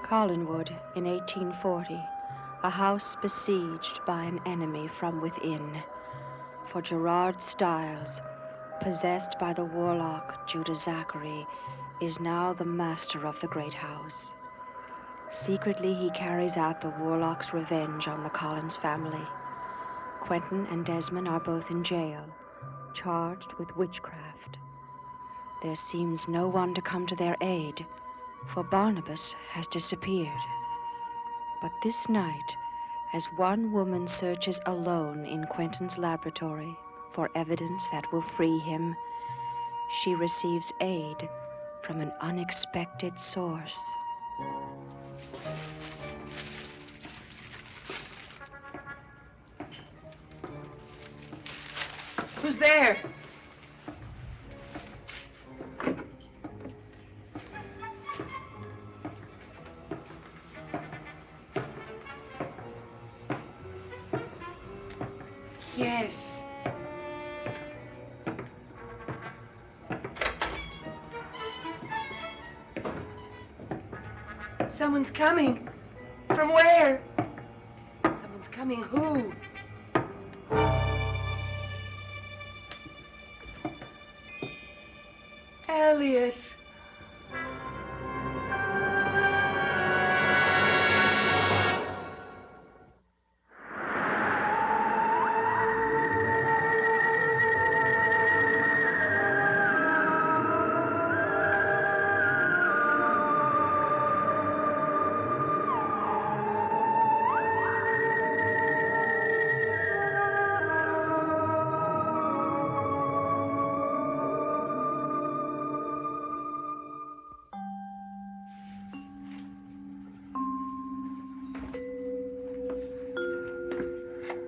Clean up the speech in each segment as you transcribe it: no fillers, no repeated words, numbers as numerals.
Collinwood in 1840, a house besieged by an enemy from within. For Gerard Stiles, possessed by the warlock Judah Zachary, is now the master of the great house. Secretly, he carries out the warlock's revenge on the Collins family. Quentin and Desmond are both in jail, charged with witchcraft. There seems no one to come to their aid, for Barnabas has disappeared. But this night, as one woman searches alone in Quentin's laboratory for evidence that will free him, she receives aid from an unexpected source. Who's there? Yes. Someone's coming. From where? Someone's coming. Who? Elliot.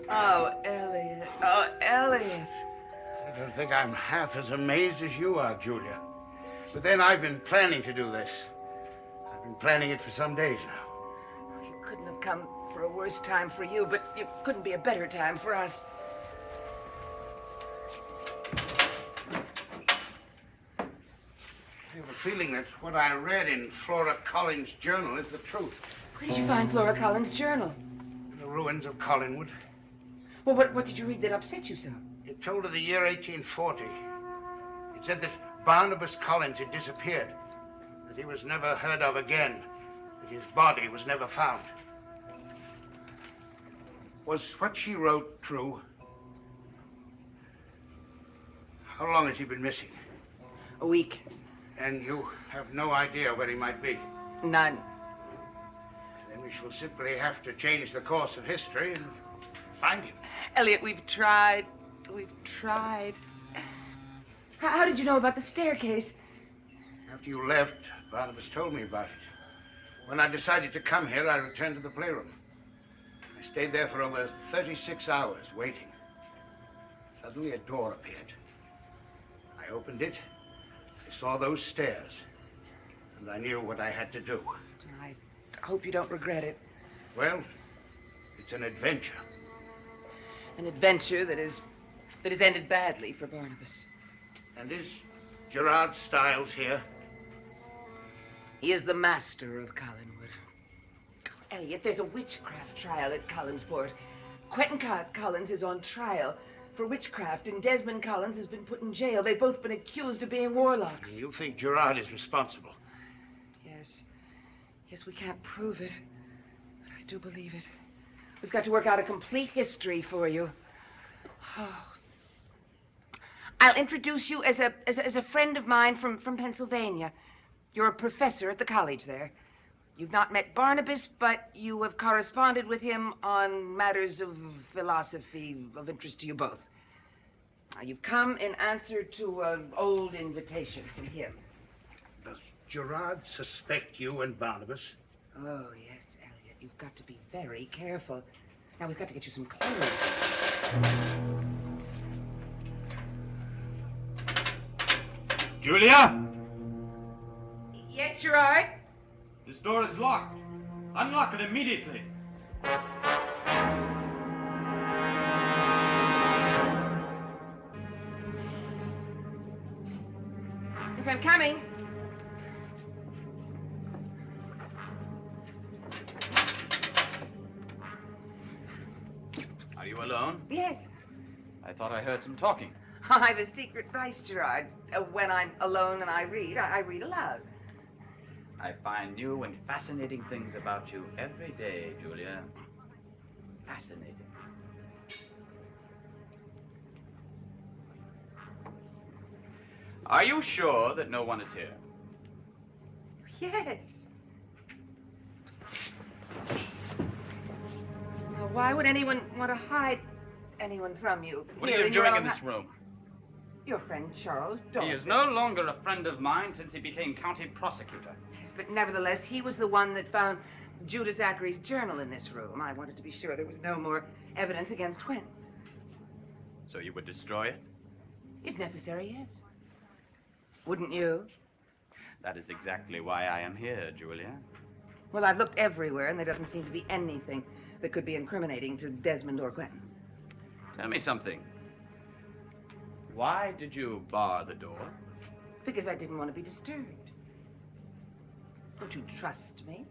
Oh, Elliot. Oh, Elliot. I don't think I'm half as amazed as you are, Julia. But then I've been planning to do this. I've been planning it for some days now. You couldn't have come for a worse time for you, but it couldn't be a better time for us. I have a feeling that what I read in Flora Collins' journal is the truth. Where did you find Flora Collins' journal? In the ruins of Collinwood. Well, what did you read that upset you so? It told of the year 1840. It said that Barnabas Collins had disappeared, that he was never heard of again, that his body was never found. Was what she wrote true? How long has he been missing? A week. And you have no idea where he might be? None. Then we shall simply have to change the course of history and find him. Elliot, we've tried. We've tried. How did you know about the staircase? After you left, Barnabas told me about it. When I decided to come here, I returned to the playroom. I stayed there for over 36 hours, waiting. Suddenly, a door appeared. I opened it. I saw those stairs. And I knew what I had to do. I hope you don't regret it. Well, it's an adventure. An adventure that has ended badly for Barnabas. And is Gerard Stiles here? He is the master of Collinwood. Oh, Elliot, there's a witchcraft trial at Collinsport. Quentin Collins is on trial for witchcraft, and Desmond Collins has been put in jail. They've both been accused of being warlocks. And you think Gerard is responsible? Yes. Yes, we can't prove it, but I do believe it. We've got to work out a complete history for you. Oh. I'll introduce you as a friend of mine from Pennsylvania. You're a professor at the college there. You've not met Barnabas, but you have corresponded with him on matters of philosophy of interest to you both. Now, you've come in answer to an old invitation from him. Does Gerard suspect you and Barnabas? Oh, yes, Elliot. You've got to be very careful. Now, we've got to get you some clothes. Julia? Yes, Gerard? This door is locked. Unlock it immediately. Yes, I'm coming. Are you alone? Yes. I thought I heard some talking. I have a secret vice, Gerard. When I'm alone and I read aloud. I find new and fascinating things about you every day, Julia. Fascinating. Are you sure that no one is here? Yes. Well, why would anyone want to hide anyone from you? What here are you your doing own in this room? Your friend Charles Dawson. He is no longer a friend of mine since he became county prosecutor. Yes, but nevertheless, he was the one that found Judah Zachary's journal in this room. I wanted to be sure there was no more evidence against Quentin. So you would destroy it? If necessary, yes. Wouldn't you? That is exactly why I am here, Julia. Well, I've looked everywhere, and there doesn't seem to be anything that could be incriminating to Desmond or Quentin. Tell me something. Why did you bar the door? Because I didn't want to be disturbed. Don't you trust me?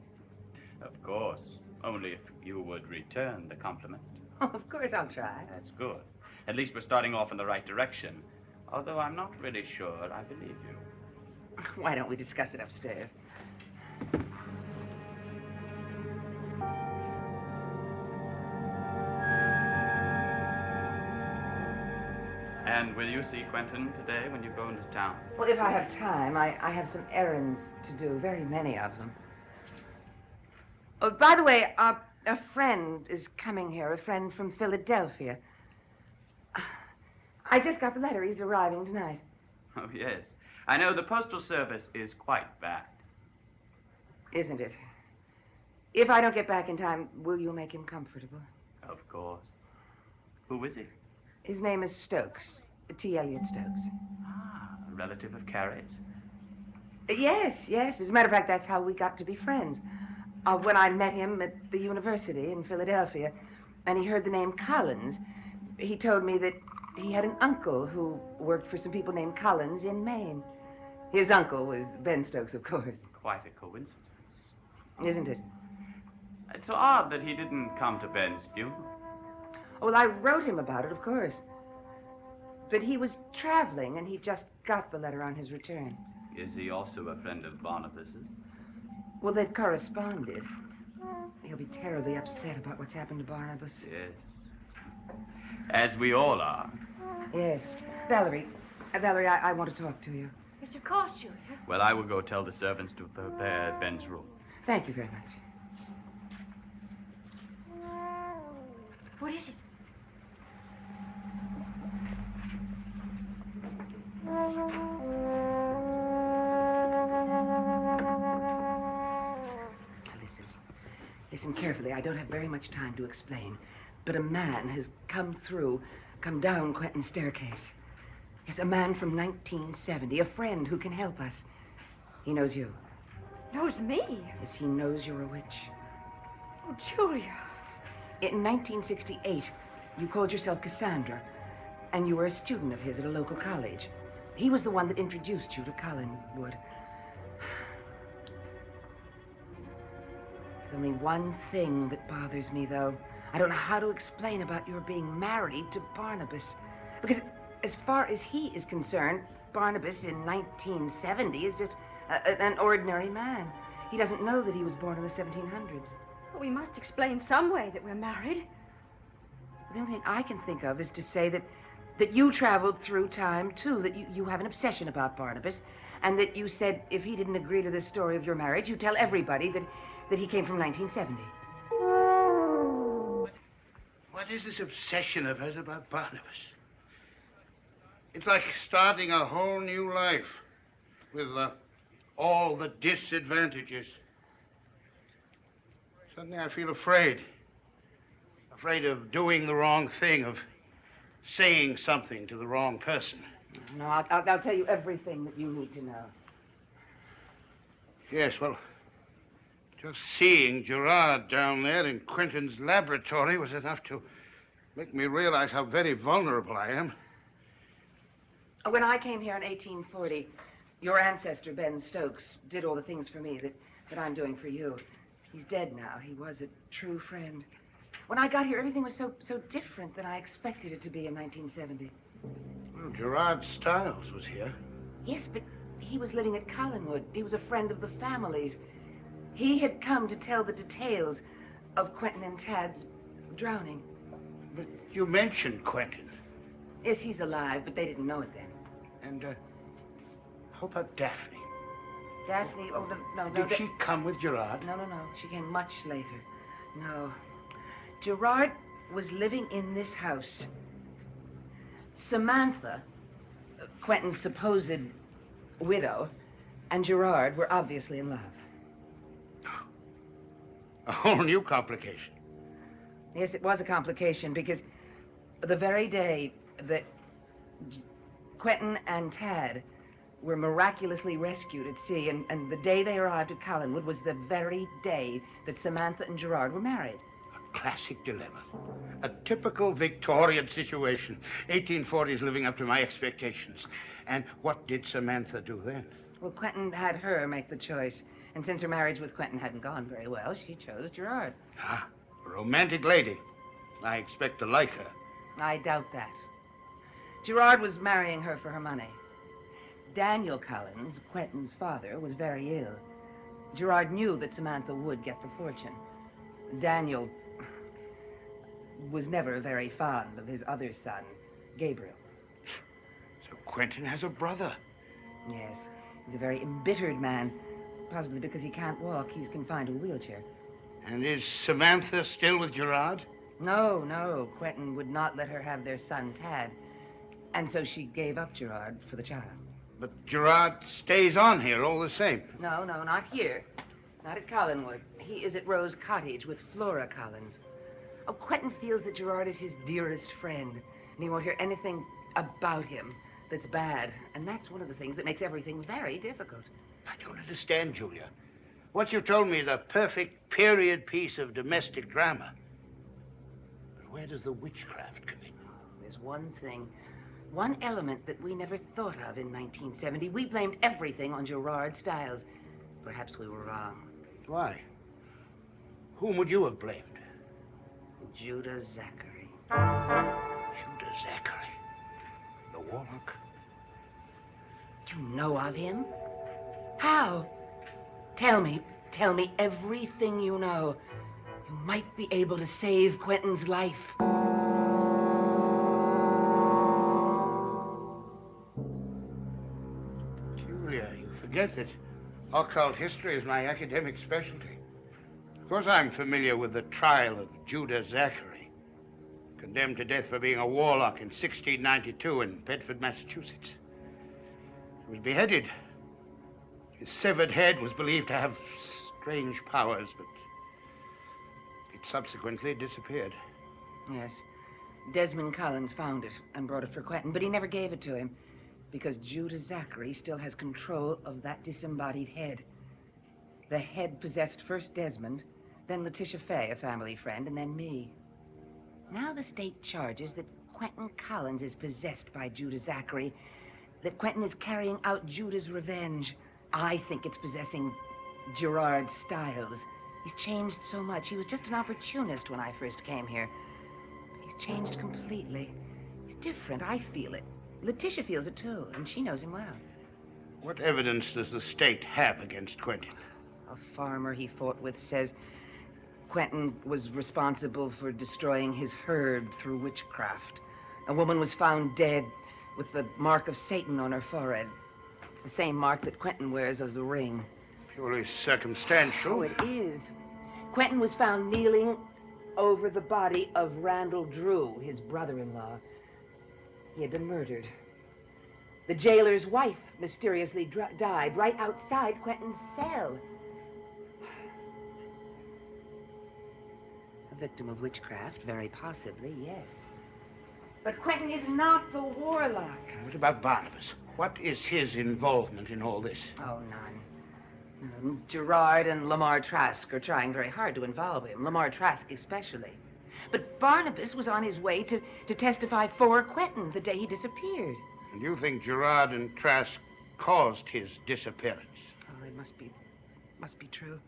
Of course. Only if you would return the compliment. Oh, of course I'll try. That's good. At least we're starting off in the right direction. Although I'm not really sure I believe you. Why don't we discuss it upstairs? And will you see Quentin today when you go into town? Well, if I have time, I have some errands to do, very many of them. Oh, by the way, a friend is coming here, a friend from Philadelphia. I just got the letter. He's arriving tonight. Oh, yes. I know the Postal Service is quite bad. Isn't it? If I don't get back in time, will you make him comfortable? Of course. Who is he? His name is Stokes, T. Elliot Stokes. Ah, a relative of Carrie's? Yes, yes. As a matter of fact, that's how we got to be friends. When I met him at the university in Philadelphia, and he heard the name Collins, he told me that he had an uncle who worked for some people named Collins in Maine. His uncle was Ben Stokes, of course. Quite a coincidence. Isn't it? It's odd that he didn't come to Ben's funeral. Well, I wrote him about it, of course. But he was traveling, and he just got the letter on his return. Is he also a friend of Barnabas's? Well, they've corresponded. He'll be terribly upset about what's happened to Barnabas. Yes. As we all are. Yes. Valerie, I want to talk to you. Yes, of course, Julia. Well, I will go tell the servants to prepare Ben's room. Thank you very much. What is it? Listen carefully. I don't have very much time to explain. But a man has come down Quentin's staircase. Yes, a man from 1970, a friend who can help us. He knows you. Knows me? Yes, he knows you're a witch. Oh, Julia. In 1968, you called yourself Cassandra, and you were a student of his at a local college. He was the one that introduced you to Collinwood. There's only one thing that bothers me, though. I don't know how to explain about your being married to Barnabas. Because as far as he is concerned, Barnabas in 1970 is just an ordinary man. He doesn't know that he was born in the 1700s. Well, we must explain some way that we're married. The only thing I can think of is to say that you traveled through time, too, that you have an obsession about Barnabas, and that you said if he didn't agree to the story of your marriage, you'd tell everybody that he came from 1970. What is this obsession of hers about Barnabas? It's like starting a whole new life with all the disadvantages. Suddenly I feel afraid. Afraid of doing the wrong thing, of saying something to the wrong person. No, I'll tell you everything that you need to know. Yes, well, just seeing Gerard down there in Quentin's laboratory was enough to make me realize how very vulnerable I am. When I came here in 1840, Your ancestor, Ben Stokes, did all the things for me that I'm doing for you. He's dead now. He was a true friend. When I got here, everything was so different than I expected it to be in 1970. Well, Gerard Stiles was here. Yes, but he was living at Collinwood. He was a friend of the family's. He had come to tell the details of Quentin and Tad's drowning. But you mentioned Quentin. Yes, he's alive, but they didn't know it then. And, how about Daphne? Daphne, oh, no. Did she come with Gerard? No. She came much later. No. Gerard was living in this house. Samantha, Quentin's supposed widow, and Gerard were obviously in love. A whole new complication. Yes, it was a complication because the very day that Quentin and Tad were miraculously rescued at sea, and the day they arrived at Collinwood was the very day that Samantha and Gerard were married. A classic dilemma. A typical Victorian situation. 1840s living up to my expectations. And what did Samantha do then? Well, Quentin had her make the choice. And since her marriage with Quentin hadn't gone very well, she chose Gerard. Ah, a romantic lady. I expect to like her. I doubt that. Gerard was marrying her for her money. Daniel Collins, Quentin's father, was very ill. Gerard knew that Samantha would get the fortune. Daniel was never very fond of his other son, Gabriel. So Quentin has a brother. Yes, he's a very embittered man. Possibly because he can't walk, he's confined to a wheelchair. And is Samantha still with Gerard? No. Quentin would not let her have their son, Tad. And so she gave up Gerard for the child. But Gerard stays on here all the same. No, not here. Not at Collinwood. He is at Rose Cottage with Flora Collins. Oh, Quentin feels that Gerard is his dearest friend, and he won't hear anything about him that's bad. And that's one of the things that makes everything very difficult. I don't understand, Julia. What you told me is a perfect period piece of domestic drama. But where does the witchcraft come in? There's one element that we never thought of in 1970. We blamed everything on Gerard Stiles. Perhaps we were wrong. Why? Whom would you have blamed? Judah Zachary. Judah Zachary? The warlock? You know of him? How? Tell me everything you know. You might be able to save Quentin's life. Julia, you forget that occult history is my academic specialty. Of course, I'm familiar with the trial of Judah Zachary, condemned to death for being a warlock in 1692 in Bedford, Massachusetts. He was beheaded. His severed head was believed to have strange powers, but it subsequently disappeared. Yes. Desmond Collins found it and brought it for Quentin, but he never gave it to him because Judah Zachary still has control of that disembodied head. The head possessed first Desmond, then Letitia Fay, a family friend, and then me. Now the state charges that Quentin Collins is possessed by Judah Zachary, that Quentin is carrying out Judah's revenge. I think it's possessing Gerard Stiles. He's changed so much. He was just an opportunist when I first came here. He's changed completely. He's different. I feel it. Letitia feels it too, and she knows him well. What evidence does the state have against Quentin? A farmer he fought with says Quentin was responsible for destroying his herd through witchcraft. A woman was found dead with the mark of Satan on her forehead. It's the same mark that Quentin wears as a ring. Purely circumstantial. Oh, it is. Quentin was found kneeling over the body of Randall Drew, his brother-in-law. He had been murdered. The jailer's wife mysteriously died right outside Quentin's cell. A victim of witchcraft, very possibly, yes. But Quentin is not the warlock. What about Barnabas? What is his involvement in all this? Oh, none. Gerard and Lamar Trask are trying very hard to involve him, Lamar Trask especially. But Barnabas was on his way to testify for Quentin the day he disappeared. And you think Gerard and Trask caused his disappearance. Oh, it must be true.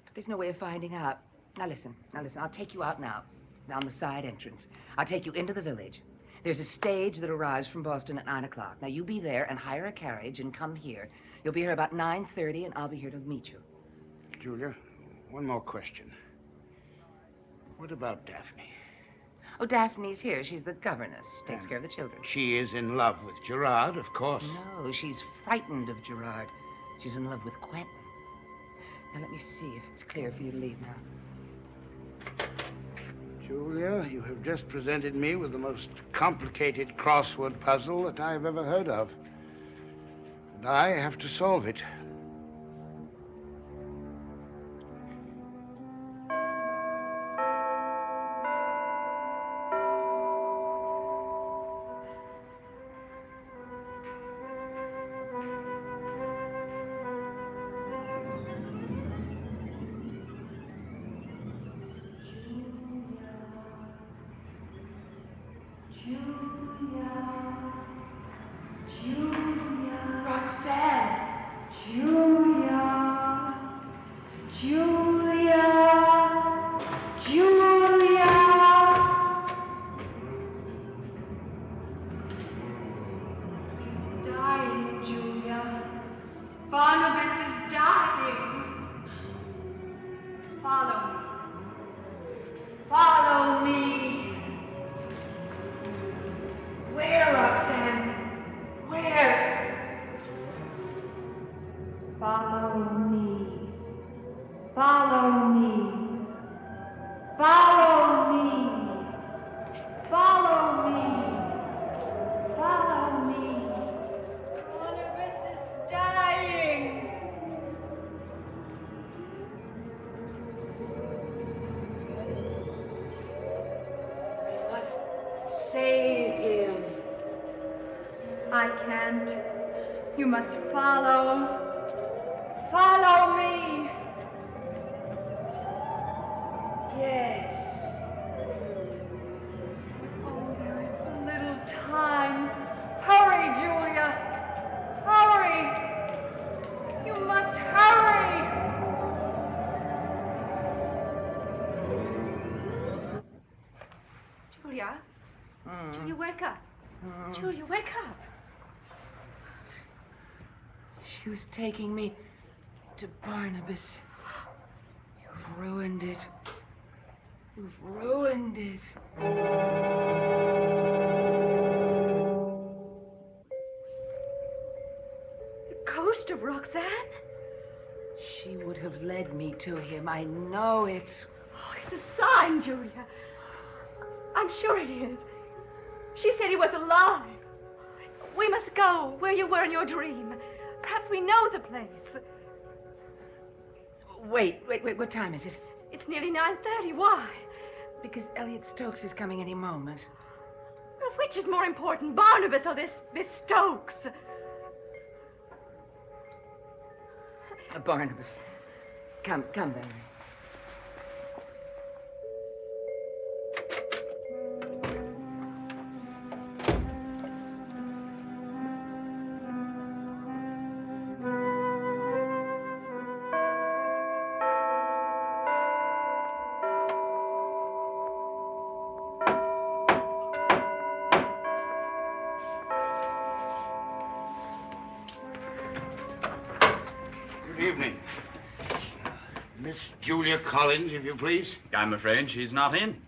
But there's no way of finding out. Now listen. I'll take you out now, down the side entrance. I'll take you into the village. There's a stage that arrives from Boston at 9 o'clock. Now you be there and hire a carriage and come here. You'll be here about 9:30, and I'll be here to meet you. Julia, one more question. What about Daphne? Oh, Daphne's here. She's the governess. Takes care of the children. She is in love with Gerard, of course. No, she's frightened of Gerard. She's in love with Quentin. Now, let me see if it's clear for you to leave now. Julia, you have just presented me with the most complicated crossword puzzle that I've ever heard of. And I have to solve it. Barnabas is dying. Follow me. Follow me. Where, Roxanne? Where? Follow me. Follow me. Follow me. Follow me. Follow me. Barnabas is dying. You must save him. I can't. You must follow. Follow me. Yes. Oh, there is so little time. Hurry, Julia. Hurry. You must hurry. Julia? Julia, wake up. Julia, wake up. She was taking me to Barnabas. You've ruined it. You've ruined it. The ghost of Roxanne? She would have led me to him. I know it. Oh, it's a sign, Julia. I'm sure it is. She said he was alive. We must go where you were in your dream. Perhaps we know the place. Wait, what time is it? It's nearly 9:30. Why? Because Elliot Stokes is coming any moment. Well, which is more important, Barnabas or this Stokes? Barnabas. Come, Valerie. Good evening. Miss Julia Collins, if you please. I'm afraid she's not in.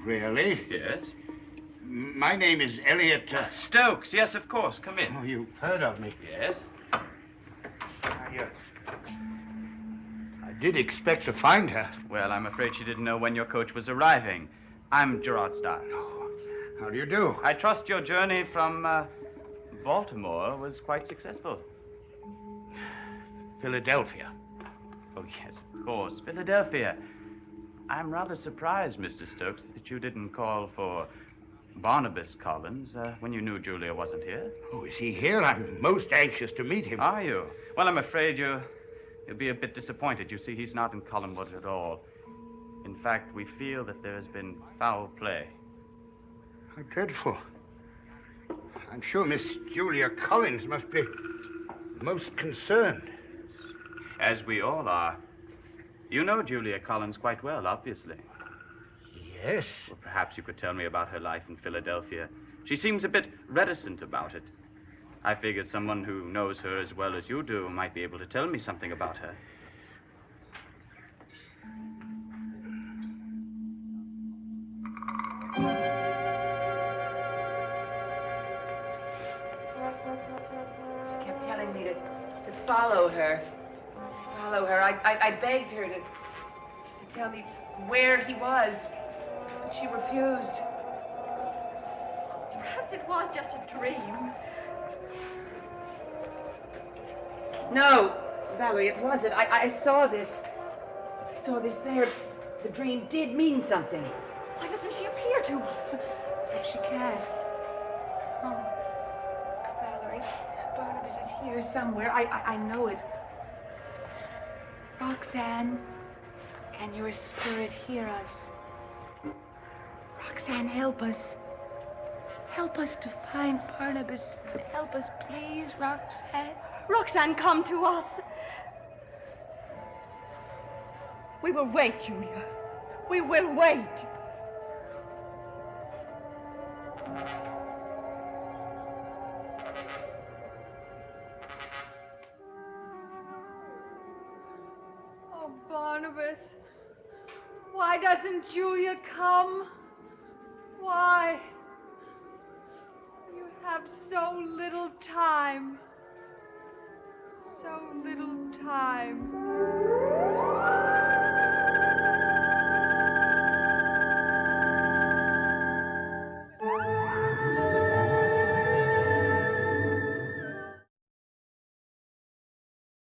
Really? Yes? My name is Elliot. Stokes, yes, of course. Come in. Oh, you've heard of me. Yes? I did expect to find her. Well, I'm afraid she didn't know when your coach was arriving. I'm Gerard Stiles. How do you do? I trust your journey from Baltimore was quite successful. Philadelphia. Oh, yes, of course. Philadelphia. I'm rather surprised, Mr. Stokes, that you didn't call for Barnabas Collins when you knew Julia wasn't here. Oh, is he here? I'm most anxious to meet him. Are you? Well, I'm afraid you'll be a bit disappointed. You see, he's not in Collinwood at all. In fact, we feel that there has been foul play. How dreadful. I'm sure Miss Julia Collins must be most concerned. As we all are. You know Julia Collins quite well, obviously. Yes. Well, perhaps you could tell me about her life in Philadelphia. She seems a bit reticent about it. I figured someone who knows her as well as you do might be able to tell me something about her. She kept telling me to follow her. Follow her. I begged her to tell me where he was, but she refused. Perhaps it was just a dream. No, Valerie, it wasn't. I saw this. I saw this there. The dream did mean something. Why doesn't she appear to us? But she can't. Oh, Valerie, Barnabas is here somewhere. I know it. Roxanne, can your spirit hear us? Roxanne, help us. Help us to find Barnabas. Help us, please, Roxanne. Roxanne, come to us. We will wait, Julia. We will wait. Oh, Barnabas, why doesn't Julia come? Why? You have so little time. So little time.